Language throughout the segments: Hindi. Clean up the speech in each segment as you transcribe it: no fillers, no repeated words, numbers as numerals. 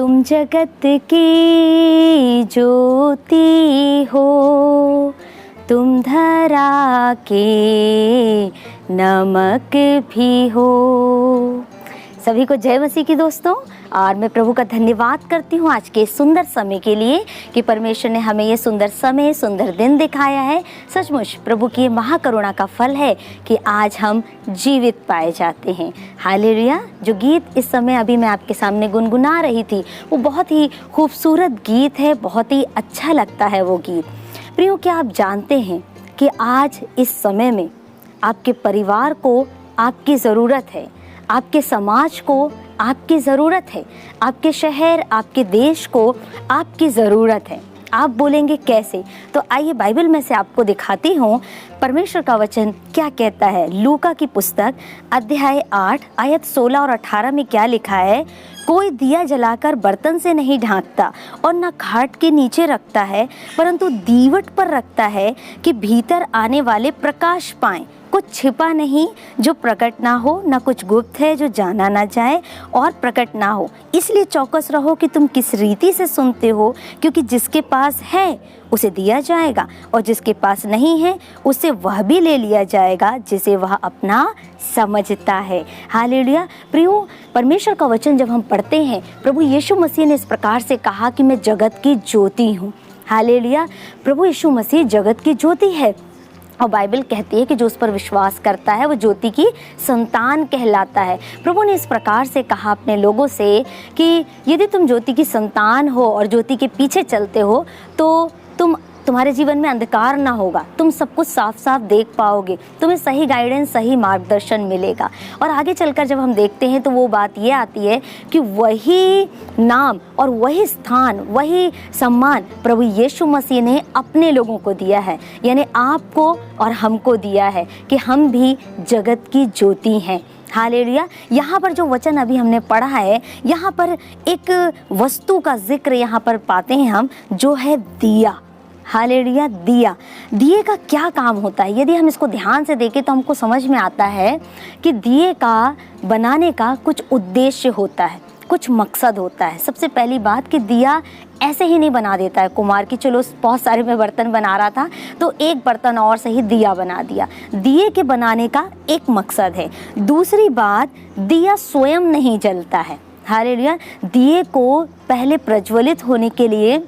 तुम जगत की ज्योति हो, तुम धरा के नमक भी हो। सभी को जय मसीह की दोस्तों, और मैं प्रभु का धन्यवाद करती हूँ आज के सुंदर समय के लिए कि परमेश्वर ने हमें ये सुंदर समय, सुंदर दिन दिखाया है। सचमुच प्रभु की ये महाकरुणा का फल है कि आज हम जीवित पाए जाते हैं। हालेलुया। जो गीत इस समय अभी मैं आपके सामने गुनगुना रही थी वो बहुत ही खूबसूरत गीत है, बहुत ही अच्छा लगता है वो गीत। प्रियो, क्या आप जानते हैं कि आज इस समय में आपके परिवार को आपकी ज़रूरत है, आपके समाज को आपकी ज़रूरत है, आपके शहर, आपके देश को आपकी ज़रूरत है। आप बोलेंगे कैसे? तो आइए बाइबल में से आपको दिखाती हूँ परमेश्वर का वचन क्या कहता है। लूका की पुस्तक अध्याय 8 आयत 16 और 18 में क्या लिखा है? कोई दिया जलाकर बर्तन से नहीं ढांकता और न खाट के नीचे रखता है, परंतु दीवट पर रखता है कि भीतर आने वाले प्रकाश पाएं। कुछ छिपा नहीं जो प्रकट ना हो, न कुछ गुप्त है जो जाना ना जाए और प्रकट ना हो। इसलिए चौकस रहो कि तुम किस रीति से सुनते हो, क्योंकि जिसके पास है उसे दिया जाएगा और जिसके पास नहीं है उससे वह भी ले लिया जाएगा जिसे वह अपना समझता है। हालेलुया। प्रियो, परमेश्वर का वचन जब हम पढ़ते हैं, प्रभु यीशु मसीह ने इस प्रकार से कहा कि मैं जगत की ज्योति हूँ। हालेलुया। प्रभु यीशु मसीह जगत की ज्योति है और बाइबल कहती है कि जो उस पर विश्वास करता है वो ज्योति की संतान कहलाता है। प्रभु ने इस प्रकार से कहा अपने लोगों से कि यदि तुम ज्योति की संतान हो और ज्योति के पीछे चलते हो तो तुम्हारे जीवन में अंधकार ना होगा, तुम सब कुछ साफ साफ देख पाओगे, तुम्हें सही गाइडेंस, सही मार्गदर्शन मिलेगा। और आगे चलकर जब हम देखते हैं तो वो बात ये आती है कि वही नाम और वही स्थान, वही सम्मान प्रभु यीशु मसीह ने अपने लोगों को दिया है, यानी आपको और हमको दिया है कि हम भी जगत की ज्योति हैं। हालेलुया। यहाँ पर जो वचन अभी हमने पढ़ा है, यहाँ पर एक वस्तु का जिक्र यहाँ पर पाते हैं हम, जो है दिया। हालेलुया। दिए का क्या काम होता है? यदि हम इसको ध्यान से देखें तो हमको समझ में आता है कि दिए का बनाने का कुछ उद्देश्य होता है, कुछ मकसद होता है। सबसे पहली बात कि दिया ऐसे ही नहीं बना देता है कुम्हार की चलो बहुत सारे में बर्तन बना रहा था तो एक बर्तन और से ही दिया बना दिया। दिए के बनाने का एक मकसद है। दूसरी बात, दिया स्वयं नहीं जलता है। हालेलुया। दिए को पहले प्रज्वलित होने के लिए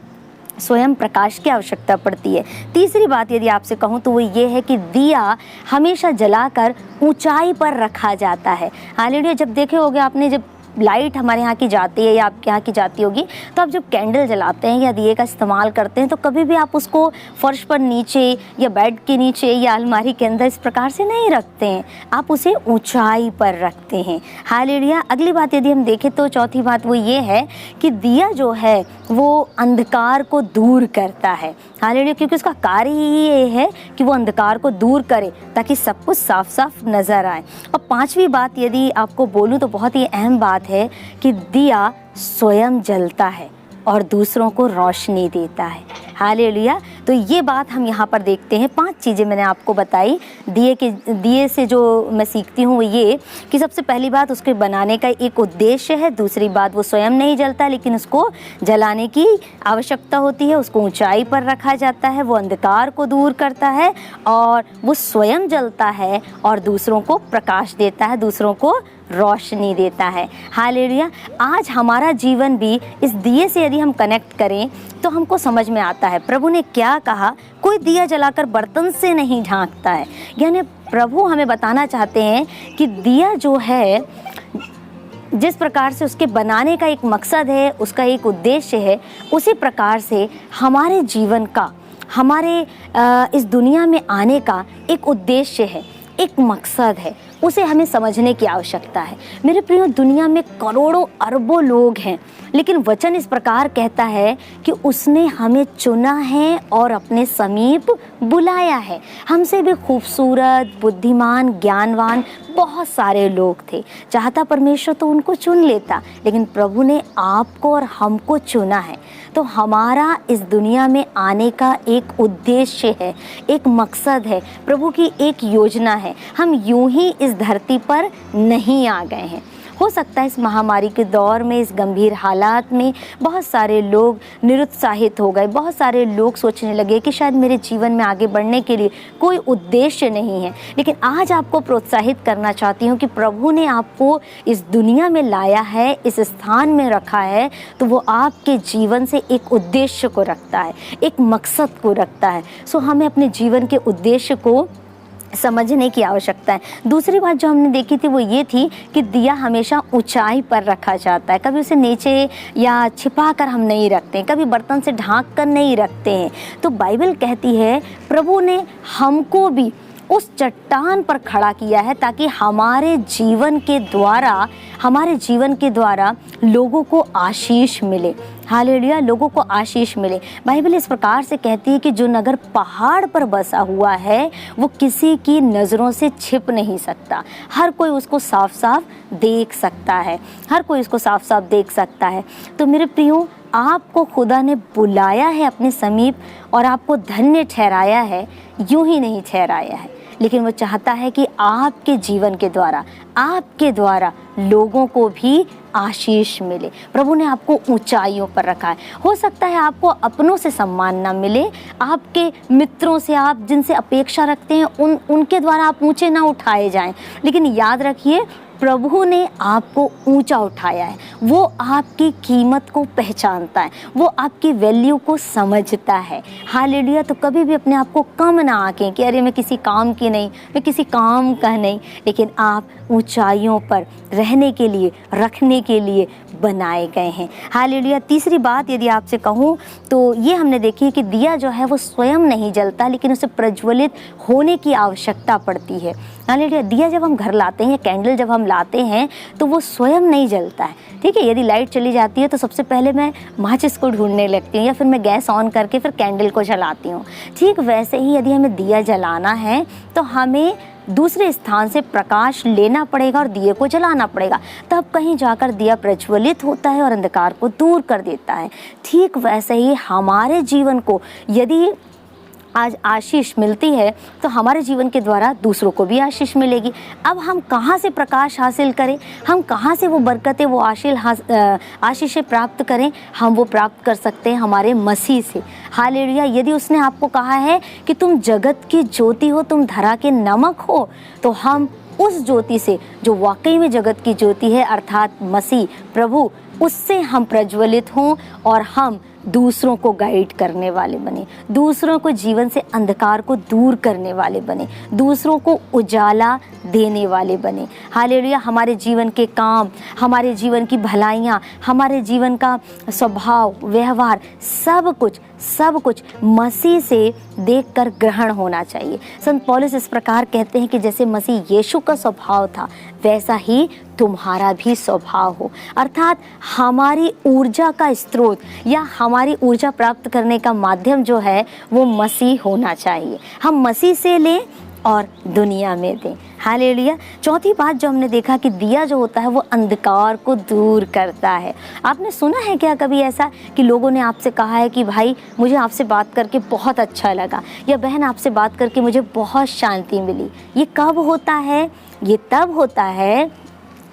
स्वयं प्रकाश की आवश्यकता पड़ती है। तीसरी बात यदि आपसे कहूँ तो वो ये है कि दिया हमेशा जलाकर ऊंचाई पर रखा जाता है। हालेलुया। जब देखे होगे आपने, जब लाइट हमारे यहाँ की जाती है या आपके यहाँ की जाती होगी, तो आप जब कैंडल जलाते हैं या दिए का इस्तेमाल करते हैं तो कभी भी आप उसको फर्श पर नीचे या बेड के नीचे या अलमारी के अंदर इस प्रकार से नहीं रखते हैं, आप उसे ऊंचाई पर रखते हैं। हालेलुया। अगली बात यदि हम देखें तो चौथी बात वो ये है कि दिया जो है वो अंधकार को दूर करता है। हालेलुया। क्योंकि उसका कार्य ही ये है कि वो अंधकार को दूर करे ताकि सब कुछ साफ साफ नज़र आए। और पांचवी बात यदि आपको बोलूँ तो बहुत ही अहम बात है कि दिया स्वयं जलता है और दूसरों को रोशनी देता है। हालेलुया। तो ये बात हम यहाँ पर देखते हैं। 5 चीज़ें मैंने आपको बताई दिए से जो मैं सीखती हूँ वो ये कि सबसे पहली बात, उसके बनाने का एक उद्देश्य है। दूसरी बात, वो स्वयं नहीं जलता लेकिन उसको जलाने की आवश्यकता होती है, उसको ऊंचाई पर रखा जाता है, वो अंधकार को दूर करता है और वो स्वयं जलता है और दूसरों को प्रकाश देता है, दूसरों को रोशनी देता है। हालेलुया। आज हमारा जीवन भी इस दिए से यदि हम कनेक्ट करें तो हमको समझ में आता है प्रभु ने क्या कहा। कोई दिया जलाकर बर्तन से नहीं ढांकता है, यानी प्रभु हमें बताना चाहते हैं कि दिया जो है, जिस प्रकार से उसके बनाने का एक मकसद है, उसका एक उद्देश्य है, उसी प्रकार से हमारे जीवन का, हमारे इस दुनिया में आने का एक उद्देश्य है, एक मकसद है। उसे हमें समझने की आवश्यकता है। मेरे प्रियो, दुनिया में करोड़ों अरबों लोग हैं, लेकिन वचन इस प्रकार कहता है कि उसने हमें चुना है और अपने समीप बुलाया है। हमसे भी खूबसूरत, बुद्धिमान, ज्ञानवान बहुत सारे लोग थे। चाहता परमेश्वर तो उनको चुन लेता, लेकिन प्रभु ने आपको और हमको चुना है। तो हमारा इस दुनिया में आने का एक उद्देश्य है, एक मकसद है, प्रभु की एक योजना है। हम यूं ही इस धरती पर नहीं आ गए हैं। हो सकता है इस महामारी के दौर में, इस गंभीर हालात में बहुत सारे लोग निरुत्साहित हो गए, बहुत सारे लोग सोचने लगे कि शायद मेरे जीवन में आगे बढ़ने के लिए कोई उद्देश्य नहीं है। लेकिन आज आपको प्रोत्साहित करना चाहती हूँ कि प्रभु ने आपको इस दुनिया में लाया है, इस स्थान में रखा है, तो वो आपके जीवन से एक उद्देश्य को रखता है, एक मकसद को रखता है। सो हमें अपने जीवन के उद्देश्य को समझने की आवश्यकता है। दूसरी बात जो हमने देखी थी वो ये थी कि दिया हमेशा ऊंचाई पर रखा जाता है, कभी उसे नीचे या छिपा कर हम नहीं रखते, कभी बर्तन से ढांक कर नहीं रखते हैं। तो बाइबल कहती है प्रभु ने हमको भी उस चट्टान पर खड़ा किया है ताकि हमारे जीवन के द्वारा लोगों को आशीष मिले। हालेलुया, लोगों को आशीष मिले। बाइबल इस प्रकार से कहती है कि जो नगर पहाड़ पर बसा हुआ है वो किसी की नज़रों से छिप नहीं सकता, हर कोई उसको साफ साफ देख सकता है, हर कोई उसको साफ साफ देख सकता है। तो मेरे प्रियो, आपको खुदा ने बुलाया है अपने समीप और आपको धन्य ठहराया है, यूं ही नहीं ठहराया है, लेकिन वो चाहता है कि आपके जीवन के द्वारा, आपके द्वारा लोगों को भी आशीष मिले। प्रभु ने आपको ऊंचाइयों पर रखा है। हो सकता है आपको अपनों से सम्मान ना मिले, आपके मित्रों से, आप जिनसे अपेक्षा रखते हैं उनके द्वारा आप ऊंचे ना उठाए जाएं, लेकिन याद रखिए प्रभु ने आपको ऊंचा उठाया है। वो आपकी कीमत को पहचानता है, वो आपकी वैल्यू को समझता है। हालेलुया। तो कभी भी अपने आप को कम ना आंकें कि अरे मैं किसी काम की नहीं, मैं किसी काम का नहीं, लेकिन आप ऊंचाइयों पर रहने के लिए, रखने के लिए बनाए गए हैं। हालेलुया। तीसरी बात यदि आपसे कहूँ तो ये हमने देखी कि दिया जो है वो स्वयं नहीं जलता, लेकिन उसे प्रज्वलित होने की आवश्यकता पड़ती है। हालेलुया। दिया जब हम घर लाते हैं, कैंडल जब हम लाते हैं तो वो स्वयं नहीं जलता है, ठीक है। यदि लाइट चली जाती है तो सबसे पहले मैं माचिस को ढूंढने लगती हूँ या फिर मैं गैस ऑन करके फिर कैंडल को जलाती हूँ। ठीक वैसे ही यदि हमें दिया जलाना है तो हमें दूसरे स्थान से प्रकाश लेना पड़ेगा और दिए को जलाना पड़ेगा, तब कहीं जाकर दिया प्रज्वलित होता है और अंधकार को दूर कर देता है। ठीक वैसे ही हमारे जीवन को यदि आज आशीष मिलती है तो हमारे जीवन के द्वारा दूसरों को भी आशीष मिलेगी। अब हम कहाँ से प्रकाश हासिल करें, हम कहाँ से वो बरकतें, वो आशीषें प्राप्त करें? हम वो प्राप्त कर सकते हैं हमारे मसीह से। हालेलुया। यदि उसने आपको कहा है कि तुम जगत की ज्योति हो, तुम धरा के नमक हो, तो हम उस ज्योति से जो वाकई में जगत की ज्योति है अर्थात मसीह प्रभु, उससे हम प्रज्वलित हों और हम दूसरों को गाइड करने वाले बने, दूसरों को जीवन से अंधकार को दूर करने वाले बने, दूसरों को उजाला देने वाले बने। हालेलुया। हमारे जीवन के काम, हमारे जीवन की भलाइयाँ, हमारे जीवन का स्वभाव, व्यवहार, सब कुछ मसीह से देखकर ग्रहण होना चाहिए। संत पौलुस इस प्रकार कहते हैं कि जैसे मसीह यीशु का स्वभाव था वैसा ही तुम्हारा भी स्वभाव हो, अर्थात हमारी ऊर्जा का स्रोत या हमारी ऊर्जा प्राप्त करने का माध्यम जो है वो मसीह होना चाहिए। हम मसीह से लें और दुनिया में दें। हालेलुया। चौथी बात जो हमने देखा कि दिया जो होता है वो अंधकार को दूर करता है। आपने सुना है क्या कभी ऐसा कि लोगों ने आपसे कहा है कि भाई मुझे आपसे बात करके बहुत अच्छा लगा, या बहन आपसे बात करके मुझे बहुत शांति मिली? ये कब होता है? ये तब होता है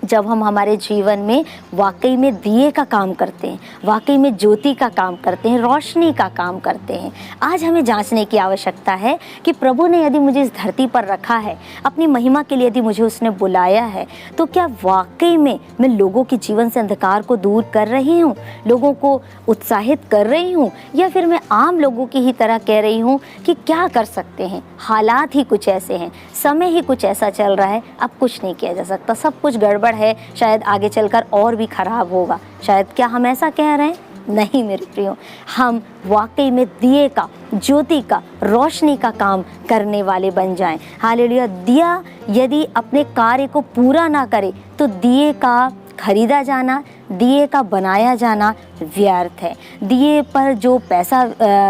जब हम हमारे जीवन में वाकई में दिए का काम करते हैं, वाकई में ज्योति का काम करते हैं, रोशनी का काम करते हैं। आज हमें जांचने की आवश्यकता है कि प्रभु ने यदि मुझे इस धरती पर रखा है, अपनी महिमा के लिए यदि मुझे उसने बुलाया है, तो क्या वाकई में मैं लोगों के जीवन से अंधकार को दूर कर रही हूँ, लोगों को उत्साहित कर रही हूँ, या फिर मैं आम लोगों की ही तरह कह रही हूँ कि क्या कर सकते हैं, हालात ही कुछ ऐसे हैं, समय ही कुछ ऐसा चल रहा है, अब कुछ नहीं किया जा सकता, सब कुछ गड़बड़ है, शायद आगे चलकर और भी खराब होगा। शायद क्या हम ऐसा कह रहे हैं? नहीं मेरे प्रियो, हम वाकई में दिए का, ज्योति का, रोशनी का काम करने वाले बन जाएं। हालेलुया। दिया यदि अपने कार्य को पूरा ना करे तो दिए का खरीदा जाना, दिए का बनाया जाना व्यर्थ है। दिए पर जो पैसा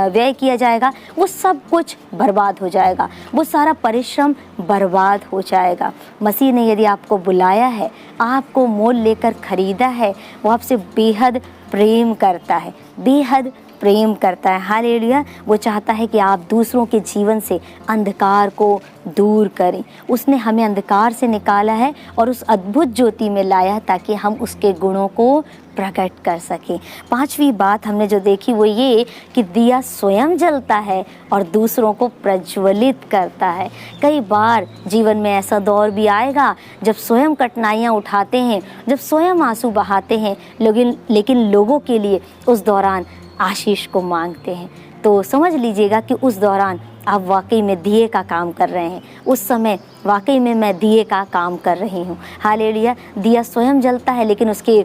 व्यय किया जाएगा वो सब कुछ बर्बाद हो जाएगा, वो सारा परिश्रम बर्बाद हो जाएगा। मसीह ने यदि आपको बुलाया है, आपको मोल लेकर खरीदा है, वो आपसे बेहद प्रेम करता है, बेहद प्रेम करता है। हालेलुया। वो चाहता है कि आप दूसरों के जीवन से अंधकार को दूर करें। उसने हमें अंधकार से निकाला है और उस अद्भुत ज्योति में लाया है ताकि हम उसके गुणों को प्रकट कर सकें। पांचवी बात हमने जो देखी वो ये कि दिया स्वयं जलता है और दूसरों को प्रज्वलित करता है। कई बार जीवन में ऐसा दौर भी आएगा जब स्वयं कठिनाइयाँ उठाते हैं, जब स्वयं आंसू बहाते हैं, लेकिन लोगों के लिए उस दौरान आशीष को मांगते हैं। तो समझ लीजिएगा कि उस दौरान आप वाकई में दिए का काम कर रहे हैं। उस समय वाकई में मैं दिए का काम कर रही हूँ। हालेलुया। दिया स्वयं जलता है लेकिन उसके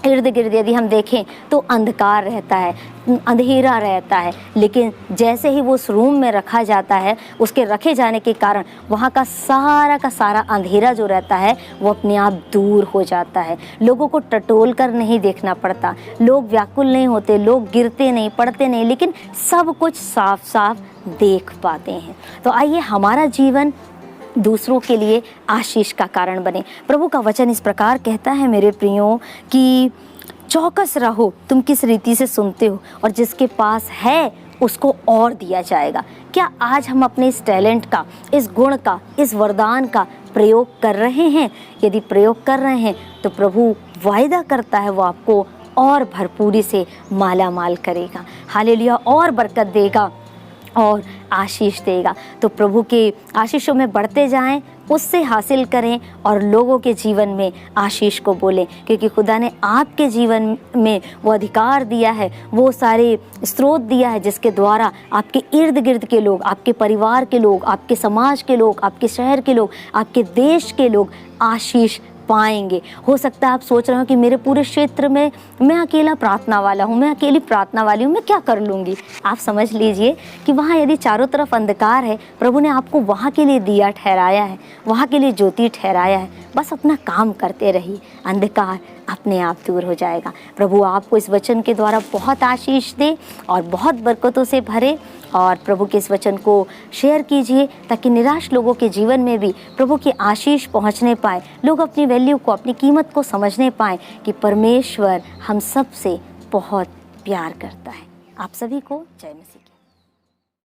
इर्द गिर्द यदि हम देखें तो अंधकार रहता है, अंधेरा रहता है। लेकिन जैसे ही वो उस रूम में रखा जाता है, उसके रखे जाने के कारण वहाँ का सारा अंधेरा जो रहता है वो अपने आप दूर हो जाता है। लोगों को टटोल कर नहीं देखना पड़ता, लोग व्याकुल नहीं होते, लोग गिरते नहीं, पड़ते नहीं, लेकिन सब कुछ साफ साफ देख पाते हैं। तो आइए हमारा जीवन दूसरों के लिए आशीष का कारण बने। प्रभु का वचन इस प्रकार कहता है मेरे प्रियो कि चौकस रहो, तुम किस रीति से सुनते हो और जिसके पास है उसको और दिया जाएगा। क्या आज हम अपने इस टैलेंट का, इस गुण का, इस वरदान का प्रयोग कर रहे हैं? यदि प्रयोग कर रहे हैं तो प्रभु वायदा करता है वो आपको और भरपूरी से माला माल करेगा। हालेलुया। और बरकत देगा और आशीष देगा। तो प्रभु के आशीषों में बढ़ते जाएं, उससे हासिल करें और लोगों के जीवन में आशीष को बोलें, क्योंकि खुदा ने आपके जीवन में वो अधिकार दिया है, वो सारे स्रोत दिया है जिसके द्वारा आपके इर्द गिर्द के लोग, आपके परिवार के लोग, आपके समाज के लोग, आपके शहर के लोग, आपके देश के लोग आशीष पाएंगे। हो सकता है आप सोच रहे हो कि मेरे पूरे क्षेत्र में मैं अकेला प्रार्थना वाला हूँ, मैं अकेली प्रार्थना वाली हूँ, मैं क्या कर लूँगी। आप समझ लीजिए कि वहाँ यदि चारों तरफ अंधकार है, प्रभु ने आपको वहाँ के लिए दिया ठहराया है, वहाँ के लिए ज्योति ठहराया है। बस अपना काम करते रहिए, अंधकार अपने आप दूर हो जाएगा। प्रभु आपको इस वचन के द्वारा बहुत आशीष दे और बहुत बरकतों से भरे। और प्रभु के इस वचन को शेयर कीजिए ताकि निराश लोगों के जीवन में भी प्रभु की आशीष पहुंचने पाए, लोग अपनी वैल्यू को, अपनी कीमत को समझने पाएं कि परमेश्वर हम सब से बहुत प्यार करता है। आप सभी को जय मसीह।